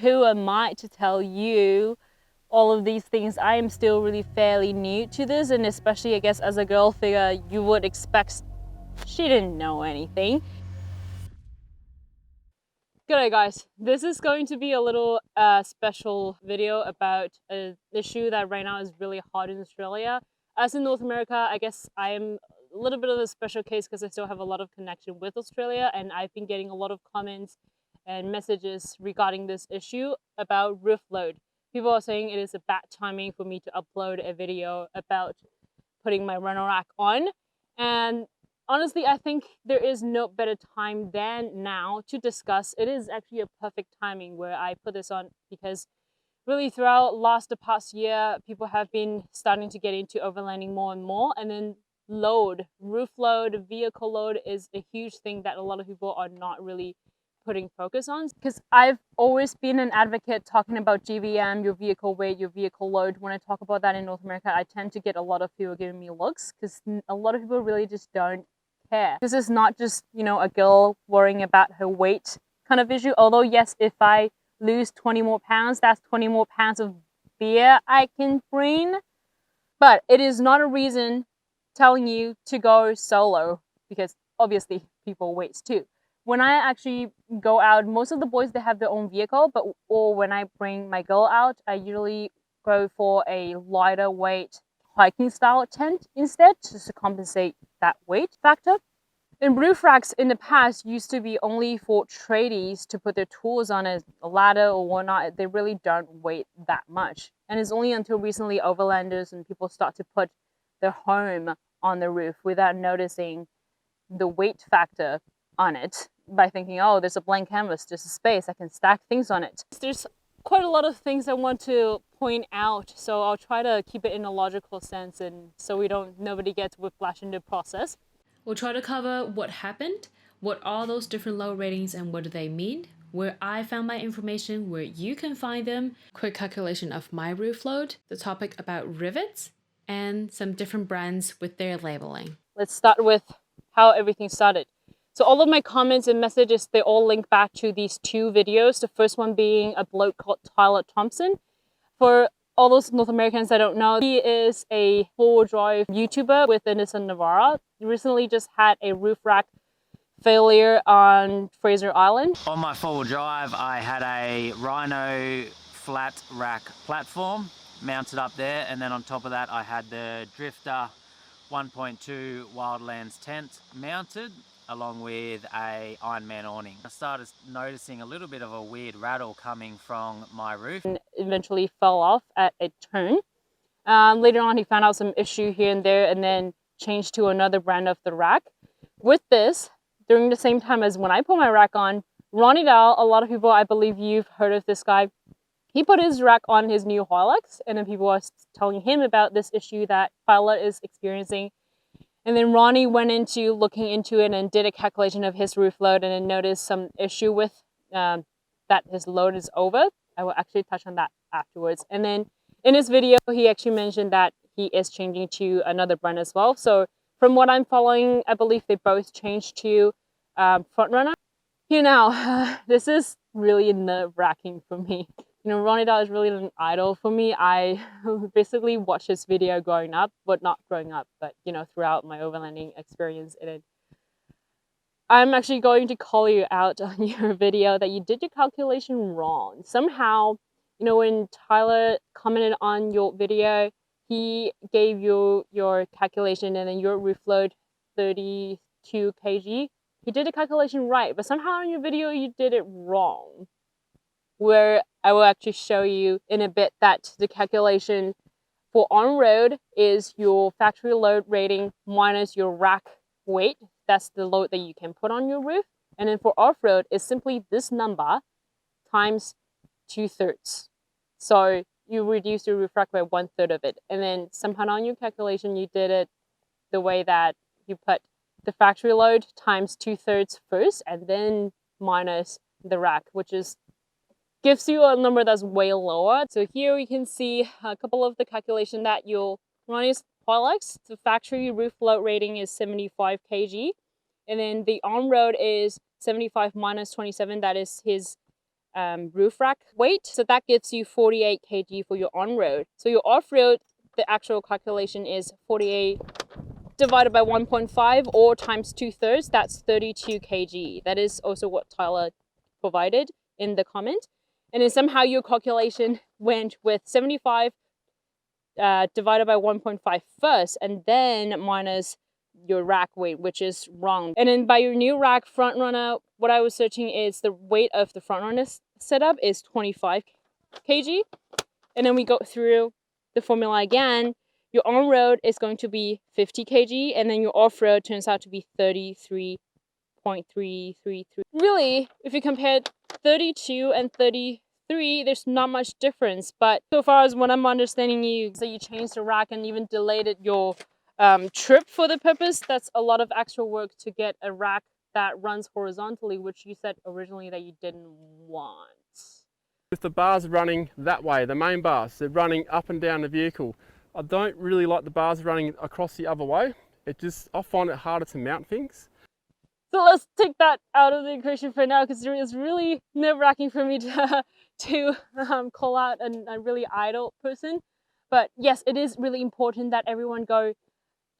Who am I to tell you all of these things? I am still really fairly new to this, and especially I guess as a girl figure, you would expect she didn't know anything. G'day guys, this is going to be a little special video about an issue that right now is really hot in Australia. As in North America, I guess I am a little bit of a special case because I still have a lot of connection with Australia, and I've been getting a lot of comments and messages regarding this issue about roof load. People are saying it is a bad timing for me to upload a video about putting my runner rack on, and honestly, I think there is no better time than now to discuss. It is actually a perfect timing where I put this on because really throughout the past year, people have been starting to get into overlanding more and more. And then load, roof load, vehicle load is a huge thing that a lot of people are not really putting focus on, because I've always been an advocate talking about GVM, your vehicle weight, your vehicle load. When I talk about that in North America, I tend to get a lot of people giving me looks because a lot of people really just don't care. This is not just, you know, a girl worrying about her weight kind of issue. Although yes, if I lose 20 more pounds, that's 20 more pounds of beer I can bring. But it is not a reason telling you to go solo, because obviously people wait too. When I actually go out, most of the boys, they have their own vehicle, or when I bring my girl out, I usually go for a lighter weight hiking style tent instead, just to compensate that weight factor. And roof racks in the past used to be only for tradies to put their tools on a ladder or whatnot. They really don't weigh that much. And it's only until recently overlanders and people start to put their home on the roof without noticing the weight factor on it by thinking, oh, there's a blank canvas, there's a space, I can stack things on it. There's quite a lot of things I want to point out, so I'll try to keep it in a logical sense, and so nobody gets whiplash in the process. We'll try to cover what happened, what are those different load ratings and what do they mean, where I found my information, where you can find them, quick calculation of my roof load, the topic about rivets, and some different brands with their labeling. Let's start with how everything started. So all of my comments and messages, they all link back to these two videos. The first one being a bloke called Tyler Thompson. For all those North Americans that don't know, he is a four-wheel drive YouTuber with the Nissan Navara. He recently just had a roof rack failure on Fraser Island. On my four-wheel drive, I had a Rhino flat rack platform mounted up there, and then on top of that I had the Drifter 1.2 Wildlands tent mounted along with a Ironman awning. I started noticing a little bit of a weird rattle coming from my roof. And eventually fell off at a turn. Later on he found out some issue here and there and then changed to another brand of the rack. With this, during the same time as when I put my rack on, Ronnie Dahl, a lot of people, I believe you've heard of this guy, he put his rack on his new Hilux, and then people are telling him about this issue that Pilot is experiencing. And then Ronnie went into looking into it and did a calculation of his roof load and then noticed some issue with that his load is over. I will actually touch on that afterwards. And then in his video, he actually mentioned that he is changing to another brand as well. So from what I'm following, I believe they both changed to Frontrunner. You know, this is really nerve-wracking for me. You know, Ronnie Dahl is really an idol for me. I basically watched his video growing up, but not growing up, but, you know, throughout my overlanding experience. And I'm actually going to call you out on your video that you did your calculation wrong. Somehow, you know, when Tyler commented on your video, he gave you your calculation and then your roof load 32 kg. He did the calculation right, but somehow in your video you did it wrong. Where I will actually show you in a bit that the calculation for on-road is your factory load rating minus your rack weight. That's the load that you can put on your roof. And then for off-road is simply this number times 2/3. So you reduce your roof rack by 1/3 of it. And then somehow on your calculation, you did it the way that you put the factory load times 2/3 first and then minus the rack, which gives you a number that's way lower. So here we can see a couple of the calculation that you'll run is Hilux. The factory roof load rating is 75 kg. And then the on-road is 75 minus 27. That is his roof rack weight. So that gives you 48 kg for your on-road. So your off-road, the actual calculation is 48 divided by 1.5 or times 2/3. That's 32 kg. That is also what Tyler provided in the comment. And then somehow your calculation went with 75 divided by 1.5 first, and then minus your rack weight, which is wrong. And then by your new rack front runner, what I was searching is the weight of the front runner setup is 25 kg. And then we go through the formula again. Your on-road is going to be 50 kg, and then your off-road turns out to be 33.333. Really, if you compare 32 and 33, there's not much difference. But so far as what I'm understanding you, so you changed the rack and even delayed your trip for the purpose. That's a lot of extra work to get a rack that runs horizontally, which you said originally that you didn't want. With the bars running that way, the main bars, they're running up and down the vehicle. I don't really like the bars running across the other way. I find it harder to mount things. So let's take that out of the equation for now, because it's really nerve-wracking for me to call out a really idle person. But yes, it is really important that everyone go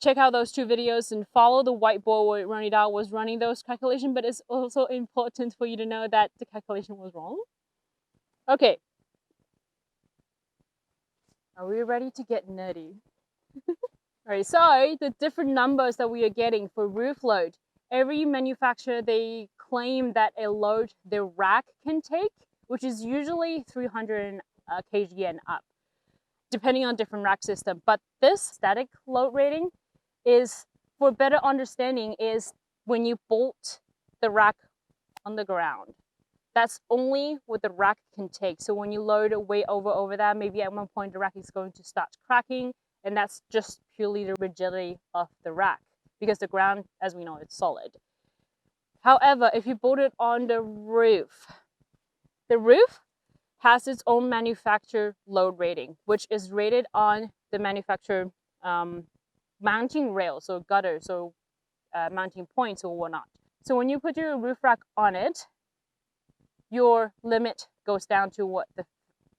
check out those 2 videos and follow the whiteboard where Ronnie Dow was running those calculations. But it's also important for you to know that the calculation was wrong. Okay. Are we ready to get nerdy? Alright, so the different numbers that we are getting for roof load. Every manufacturer, they claim that a load their rack can take, which is usually 300 kg and up, depending on different rack system. But this static load rating is, for better understanding, is when you bolt the rack on the ground. That's only what the rack can take. So when you load it way over that, maybe at one point the rack is going to start cracking, and that's just purely the rigidity of the rack, because the ground, as we know, it's solid. However, if you bolt it on the roof has its own manufacturer load rating, which is rated on the manufacturer mounting rail, so gutter, so mounting points or whatnot. So when you put your roof rack on it, your limit goes down to what the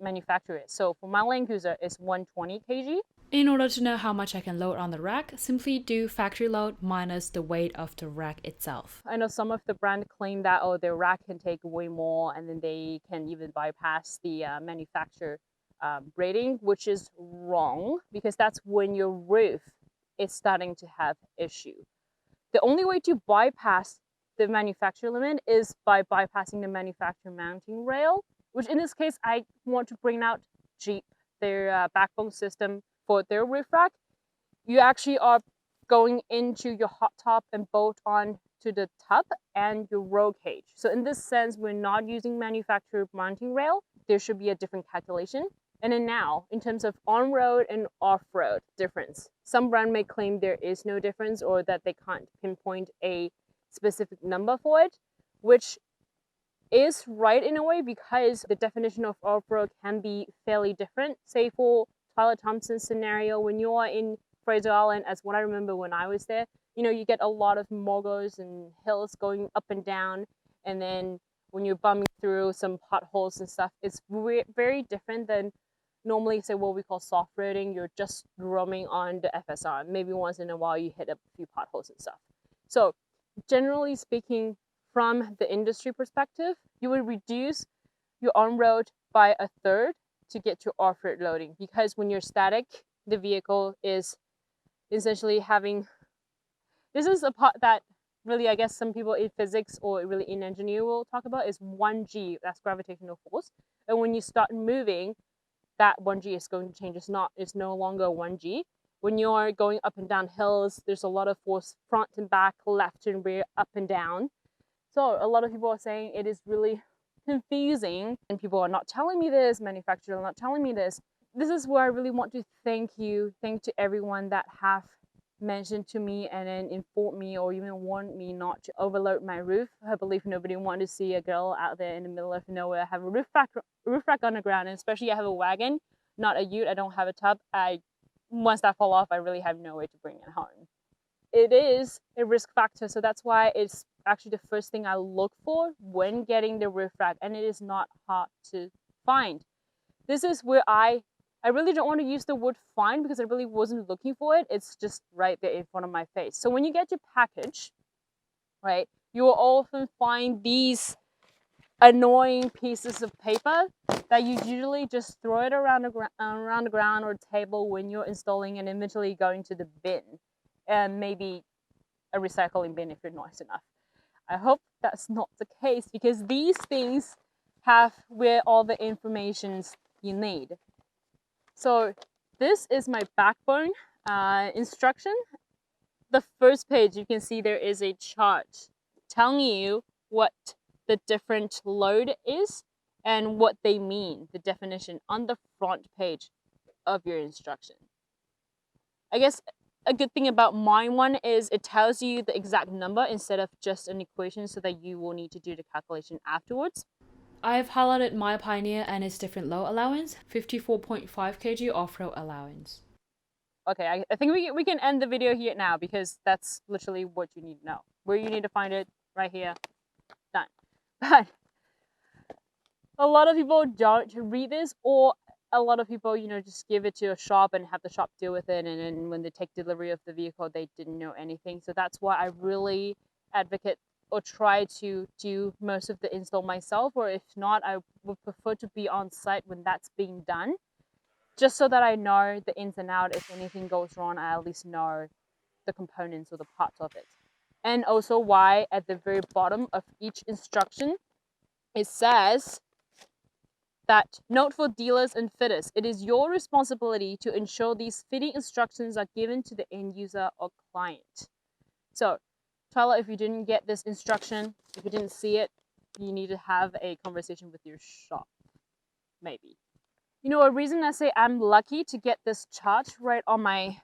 manufacturer is. So for my Land Cruiser, it's 120 kg. In order to know how much I can load on the rack, simply do factory load minus the weight of the rack itself. I know some of the brand claim that, oh, their rack can take way more, and then they can even bypass the manufacturer rating, which is wrong, because that's when your roof is starting to have issue. The only way to bypass the manufacturer limit is by bypassing the manufacturer mounting rail, which in this case, I want to bring out Jeep, their backbone system for their roof rack. You actually are going into your hot top and bolt on to the tub and your roll cage. So in this sense, we're not using manufacturer mounting rail. There should be a different calculation. And then now, in terms of on-road and off-road difference, some brand may claim there is no difference, or that they can't pinpoint a specific number for it, which is right in a way, because the definition of off-road can be fairly different. Say for Tyler Thompson's scenario, when you are in Fraser Island, as what I remember when I was there, you know, you get a lot of moguls and hills going up and down, and then when you're bumming through some potholes and stuff, it's very different than normally, say, what we call soft roading. You're just roaming on the FSR. Maybe once in a while you hit a few potholes and stuff. So generally speaking, from the industry perspective, you would reduce your on-road by 1/3 to get to off-road loading, because when you're static, the vehicle is essentially having, this is a part that really, I guess some people in physics or really in engineering will talk about, is 1G, that's gravitational force. And when you start moving, that 1G is going to change. It's no longer 1G. When you're going up and down hills, there's a lot of force front and back, left and rear, up and down. So a lot of people are saying it is really confusing, and people are not telling me this, manufacturers are not telling me this. This is where I really want to thank to everyone that have mentioned to me and then informed me or even warned me not to overload my roof. I believe nobody wanted to see a girl out there in the middle of nowhere have a roof rack on the ground, and especially I have a wagon, not a ute. I don't have a tub. Once that fall off, I really have no way to bring it home. it is a risk factor. So that's why it's actually the first thing I look for when getting the roof rack, and it is not hard to find. This is where I really don't want to use the word find because I really wasn't looking for it. It's just right there in front of my face. So when you get your package, right, you will often find these annoying pieces of paper that you usually just throw it around the ground or table when you're installing and eventually going to the bin, and maybe a recycling bin if you're nice enough. I hope that's not the case because these things have where all the informations you need. So this is my backbone instruction. The first page, you can see there is a chart telling you what the different load is and what they mean, the definition on the front page of your instruction. I guess a good thing about my one is it tells you the exact number instead of just an equation so that you will need to do the calculation afterwards. I've highlighted my Pioneer and its different load allowance, 54.5 kg off-road allowance. Okay, I think we can end the video here now because that's literally what you need to know. Where you need to find it, right here, done. But a lot of people don't read this, or a lot of people, just give it to a shop and have the shop deal with it, and then when they take delivery of the vehicle, they didn't know anything. So that's why I really advocate or try to do most of the install myself, or if not, I would prefer to be on site when that's being done, just so that I know the ins and outs. If anything goes wrong, I at least know the components or the parts of it. And also why at the very bottom of each instruction, it says that note for dealers and fitters, it is your responsibility to ensure these fitting instructions are given to the end user or client. So Tyler, if you didn't get this instruction, if you didn't see it, you need to have a conversation with your shop, maybe. A reason I say I'm lucky to get this chart right on my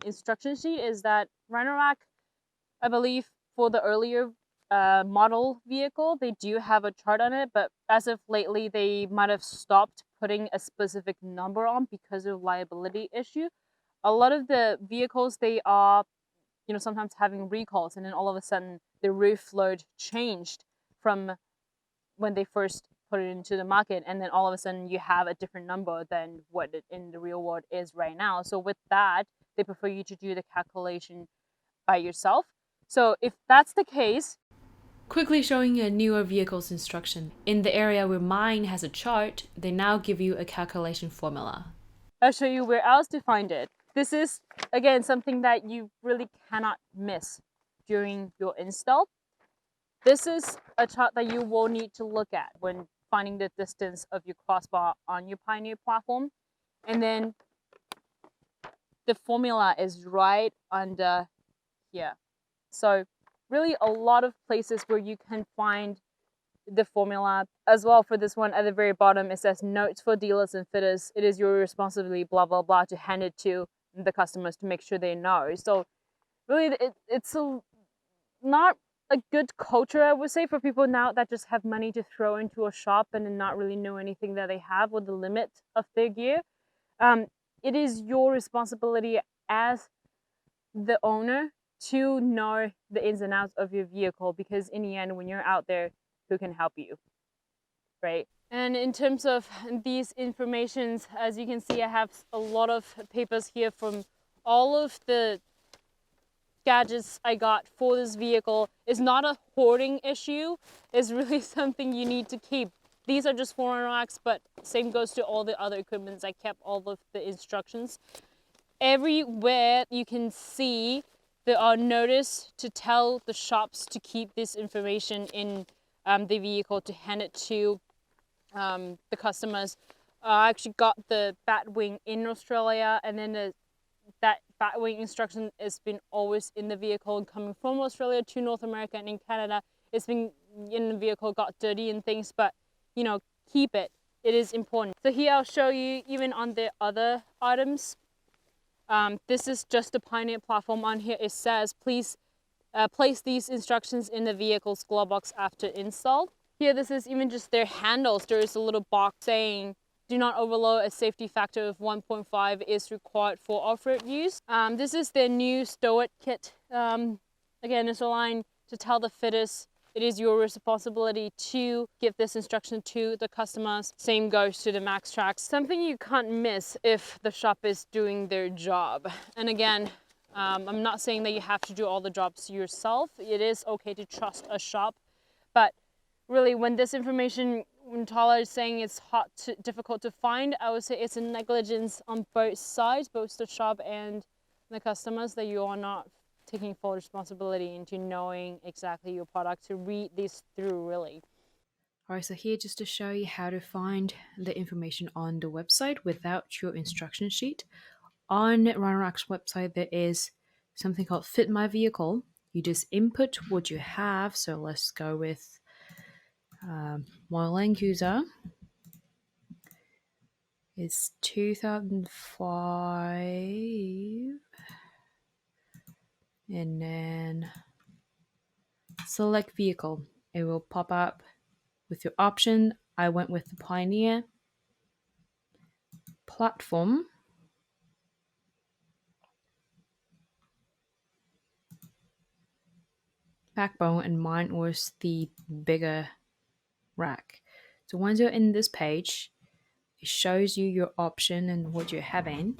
instruction sheet is that Rhino-Rack, I believe for the earlier model vehicle, they do have a chart on it, but as of lately, they might have stopped putting a specific number on because of liability issue. A lot of the vehicles, they are sometimes having recalls, and then all of a sudden the roof load changed from when they first put it into the market, and then all of a sudden you have a different number than what it in the real world is right now. So with that, they prefer you to do the calculation by yourself. So if that's the case, Quickly showing you a newer vehicle's instruction. In the area where mine has a chart, they now give you a calculation formula. I'll show you where else to find it. This is, again, something that you really cannot miss during your install. This is a chart that you will need to look at when finding the distance of your crossbar on your Pioneer platform. And then the formula is right under here. So really a lot of places where you can find the formula as well. For this one at the very bottom, it says notes for dealers and fitters. It is your responsibility, blah, blah, blah, to hand it to the customers to make sure they know. So really it's not a good culture, I would say, for people now that just have money to throw into a shop and not really know anything that they have or the limit of their gear. It is your responsibility as the owner to know the ins and outs of your vehicle, because in the end, when you're out there, who can help you, right? And in terms of these informations, as you can see, I have a lot of papers here from all of the gadgets I got for this vehicle. It's not a hoarding issue. It's really something you need to keep. These are just foreign racks, but same goes to all the other equipments. I kept all of the instructions. Everywhere you can see there are notices to tell the shops to keep this information in the vehicle, to hand it to the customers. I actually got the Batwing in Australia, and then that Batwing instruction has been always in the vehicle coming from Australia to North America and in Canada. It's been in the vehicle, got dirty and things, but keep it. It is important. So here I'll show you even on the other items. This is just the Pioneer platform. On here it says, please place these instructions in the vehicle's glove box after install. Here, this is even just their handles. There is a little box saying, do not overload, a safety factor of 1.5 is required for off-road use. This is their new Stow It kit again, it's aligned to tell the fitters it is your responsibility to give this instruction to the customers. Same goes to the MaxTrax. Something you can't miss if the shop is doing their job. And again, I'm not saying that you have to do all the jobs yourself. It is okay to trust a shop, but really when this information, when Tala is saying it's difficult to find, I would say it's a negligence on both sides, both the shop and the customers, that you are not taking full responsibility into knowing exactly your product, to read this through really. Alright, so here just to show you how to find the information on the website without your instruction sheet. On Rhino-Rack's website, there is something called Fit My Vehicle. You just input what you have. So let's go with my Land Cruiser. It's 2005. And then select vehicle. It will pop up with your option. I went with the Pioneer. Platform. Backbone, and mine was the bigger rack. So once you're in this page, it shows you your option and what you're having.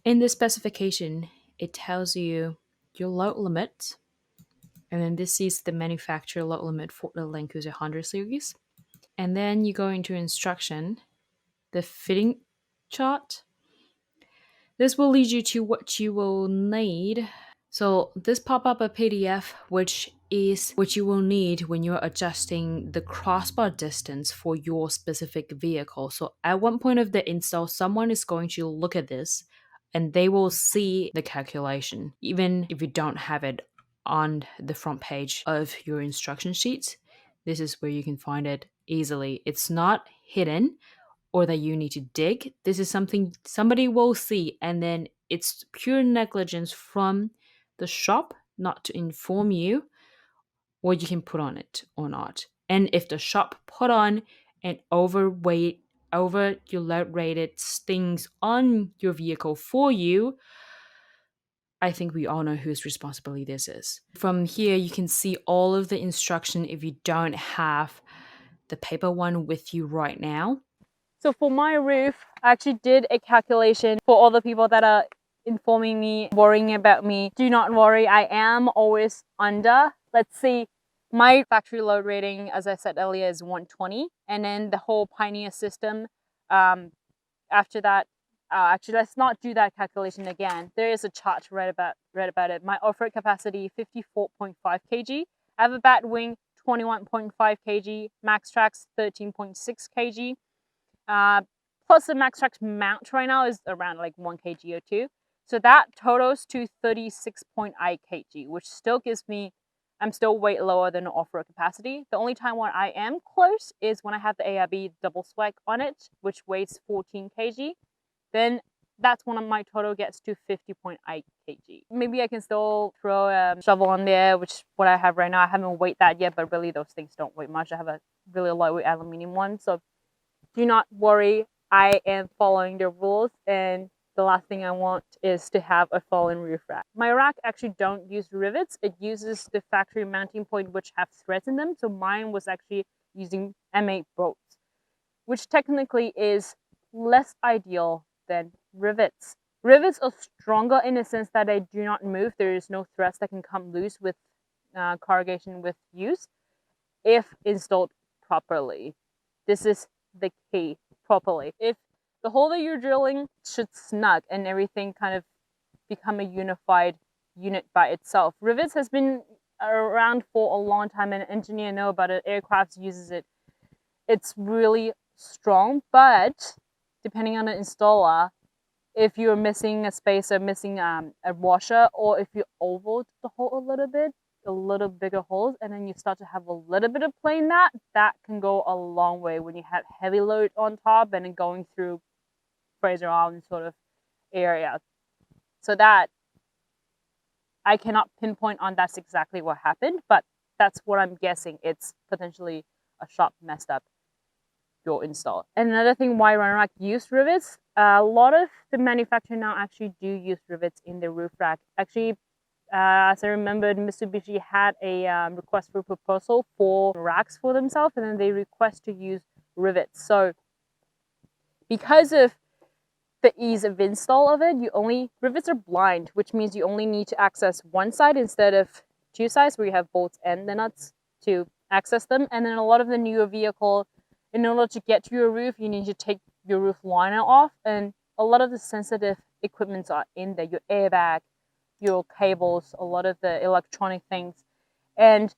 In the specification, it tells you your load limit, and then this is the manufacturer load limit for the Land Cruiser 100 series. And then you go into instruction, the fitting chart. This will lead you to what you will need. So this pop up a PDF, which is what you will need when you're adjusting the crossbar distance for your specific vehicle. So at one point of the install, someone is going to look at this and they will see the calculation, even if you don't have it on the front page of your instruction sheet. This is where you can find it easily. It's not hidden or that you need to dig. This is something somebody will see, and then it's pure negligence from the shop not to inform you what you can put on it or not. And if the shop put on an over your load rated things on your vehicle for you, I think we all know whose responsibility this is. From here, you can see all of the instruction if you don't have the paper one with you right now. So for my roof, I actually did a calculation for all the people that are informing me, worrying about me. Do not worry, I am always under. Let's see, my factory load rating, as I said earlier, is 120. And then the whole Pioneer system, after that, actually, let's not do that calculation again. There is a chart to read about it. My off-road capacity, 54.5 kg. I have a bat wing, 21.5 kg. MaxTrax, 13.6 kg. Plus the MaxTrax mount right now is around like 1 kg or 2. So that totals to 36.8 kg, which still gives me, I'm still way lower than the off-road capacity. The only time when I am close is when I have the ARB double swag on it, which weighs 14 kg. Then that's when my total gets to 50.8 kg. Maybe I can still throw a shovel on there, which what I have right now. I haven't weighed that yet, but really those things don't weigh much. I have a really lightweight aluminium one, so do not worry, I am following the rules, and the last thing I want is to have a fallen roof rack. My rack actually don't use rivets. It uses the factory mounting point, which have threads in them. So mine was actually using M8 bolts, which technically is less ideal than rivets. Rivets are stronger in the sense that they do not move. There is no threads that can come loose with corrugation with use if installed properly. This is the key, properly. If the hole that you're drilling should snug and everything kind of become a unified unit by itself. Rivets has been around for a long time, and an engineer know about it. Aircraft uses it. It's really strong, but depending on the installer, if you're missing a space or missing a washer, or if you ovaled the hole a little bigger holes, and then you start to have a little bit of play in that can go a long way when you have heavy load on top and then going through Fraser Island sort of area. So that I cannot pinpoint on that's exactly what happened, but that's what I'm guessing. It's potentially a shop messed up your install. And another thing why Rhino-Rack used rivets, a lot of the manufacturers now actually do use rivets in their roof rack. Actually, As I remembered, Mitsubishi had a request for proposal for racks for themselves, and then they request to use rivets. So because of the ease of install of it, rivets are blind, which means you only need to access one side instead of two sides where you have bolts and the nuts to access them. And then a lot of the newer vehicle, in order to get to your roof, you need to take your roof liner off, and a lot of the sensitive equipments are in there, your airbag, your cables, a lot of the electronic things, and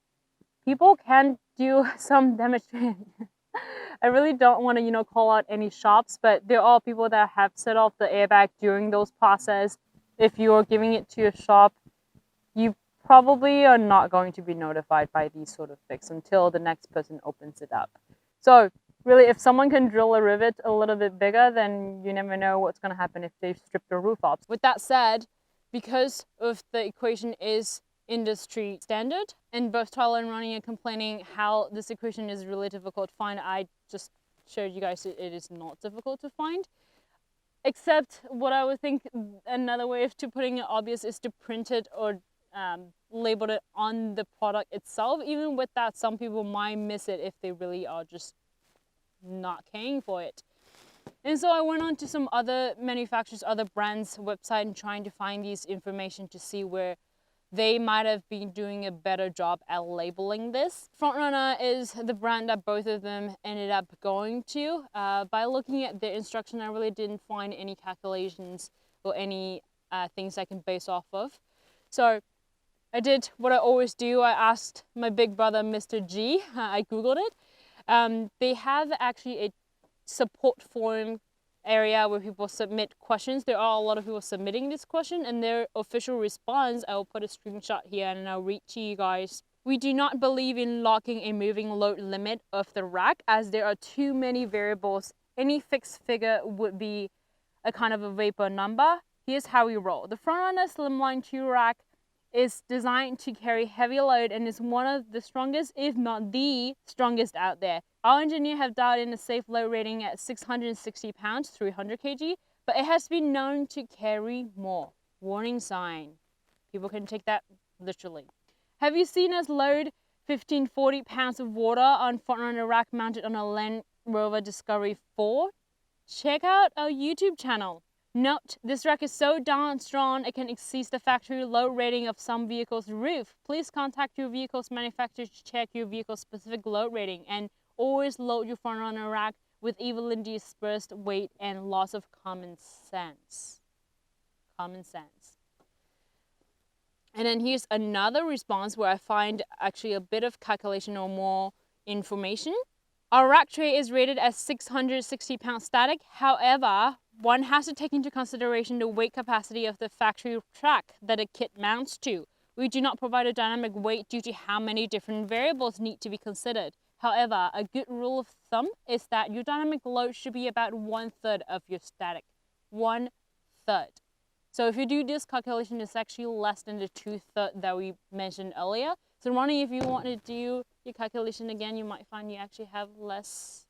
people can do some damage to it. I really don't want to, call out any shops, but there are people that have set off the airbag during those process. If you're giving it to a shop, you probably are not going to be notified by these sort of fix until the next person opens it up. So really, if someone can drill a rivet a little bit bigger, then you never know what's going to happen if they strip the roof off. With that said, because of the equation is industry standard, and both Tyler and Ronnie are complaining how this equation is really difficult to find, I just showed you guys it is not difficult to find. Except what I would think another way of putting it obvious is to print it or label it on the product itself. Even with that, some people might miss it if they really are just not caring for it. And so I went on to some other manufacturers, other brands' website and trying to find these information to see where they might have been doing a better job at labeling this. Frontrunner is the brand that both of them ended up going to. By looking at their instruction, I really didn't find any calculations or any things I can base off of. So I did what I always do. I asked my big brother, Mr. G. I Googled it. They have actually a support forum area where people submit questions. There are a lot of people submitting this question, and their official response, I will put a screenshot here and I'll read to you guys. We do not believe in locking a moving load limit of the rack as there are too many variables. Any fixed figure would be a kind of a vapor number. Here's how we roll. The Frontrunner Slimline 2 rack is designed to carry heavy load and is one of the strongest, if not the strongest out there. Our engineer have dialed in a safe load rating at 660 pounds, 300 kg, but it has been known to carry more. Warning sign. People can take that literally. Have you seen us load 1540 pounds of water on Frontrunner rack mounted on a Land Rover Discovery 4? Check out our YouTube channel. Note, this rack is so darn strong it can exceed the factory load rating of some vehicles' roof. Please contact your vehicle's manufacturer to check your vehicle's specific load rating, and always load your Frontrunner rack with evenly dispersed weight and lots of common sense. Common sense. And then here's another response where I find actually a bit of calculation or more information. Our rack tray is rated as 660 pounds static. However, one has to take into consideration the weight capacity of the factory track that a kit mounts to. We do not provide a dynamic weight due to how many different variables need to be considered. However, a good rule of thumb is that your dynamic load should be about 1/3 of your static. 1/3. So if you do this calculation, it's actually less than the 2/3 that we mentioned earlier. So Ronnie, if you want to do your calculation again, you might find you actually have less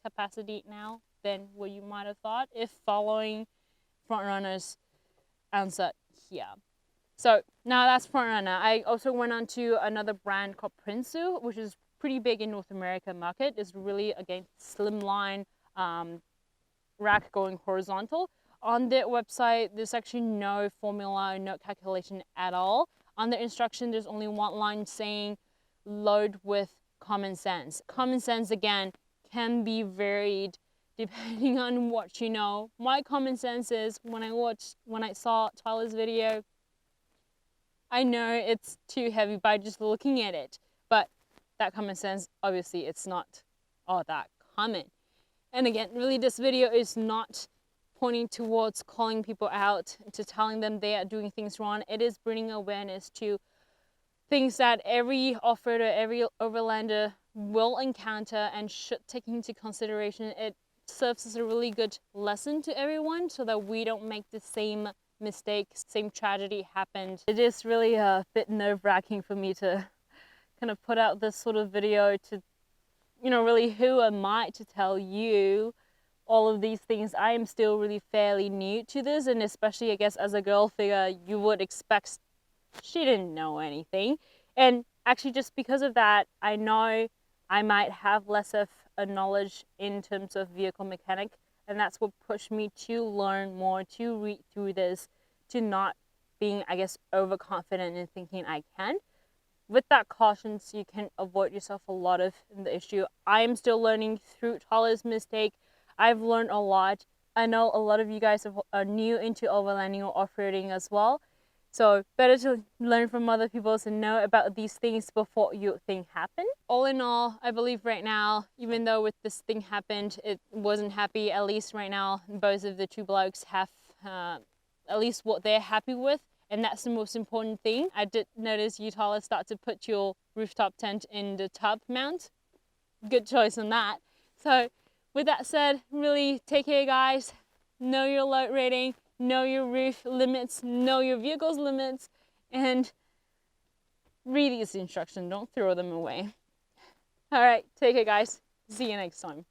capacity now than what you might have thought if following Frontrunner's answer here. So now that's Frontrunner. I also went on to another brand called Prinsu, which is pretty big in North America market. It's really, again, slimline rack going horizontal. On their website, there's actually no formula, no calculation at all. On the instruction, there's only one line saying load with common sense. Common sense, again, can be varied depending on what you know. My common sense is when I saw Tyler's video, I know it's too heavy by just looking at it, but that common sense, obviously it's not all that common. And again, really this video is not pointing towards calling people out, to telling them they are doing things wrong. It is bringing awareness to things that every off-roader, every overlander will encounter and should take into consideration. It serves as a really good lesson to everyone so that we don't make the same mistake, same tragedy happened. It is really a bit nerve-wracking for me to kind of put out this sort of video to, really who am I to tell you all of these things. I am still really fairly new to this, and especially I guess as a girl figure, you would expect she didn't know anything. And actually, just because of that, I know I might have less of a knowledge in terms of vehicle mechanic, and that's what pushed me to learn more, to read through this, to not being, I guess, overconfident in thinking I can. With that caution, so you can avoid yourself a lot of the issue. I am still learning through Tyler's mistake. I've learned a lot. I know a lot of you guys are new into overlanding or off-roading as well. So better to learn from other people to know about these things before your thing happen. All in all, I believe right now, even though with this thing happened, it wasn't happy, at least right now, both of the two blokes have at least what they're happy with. And that's the most important thing. I did notice you, Tyler, start to put your rooftop tent in the tub mount. Good choice on that. So with that said, really take care, guys. Know your load rating, know your roof limits, know your vehicle's limits, and read these instructions. Don't throw them away. All right, take care, guys. See you next time.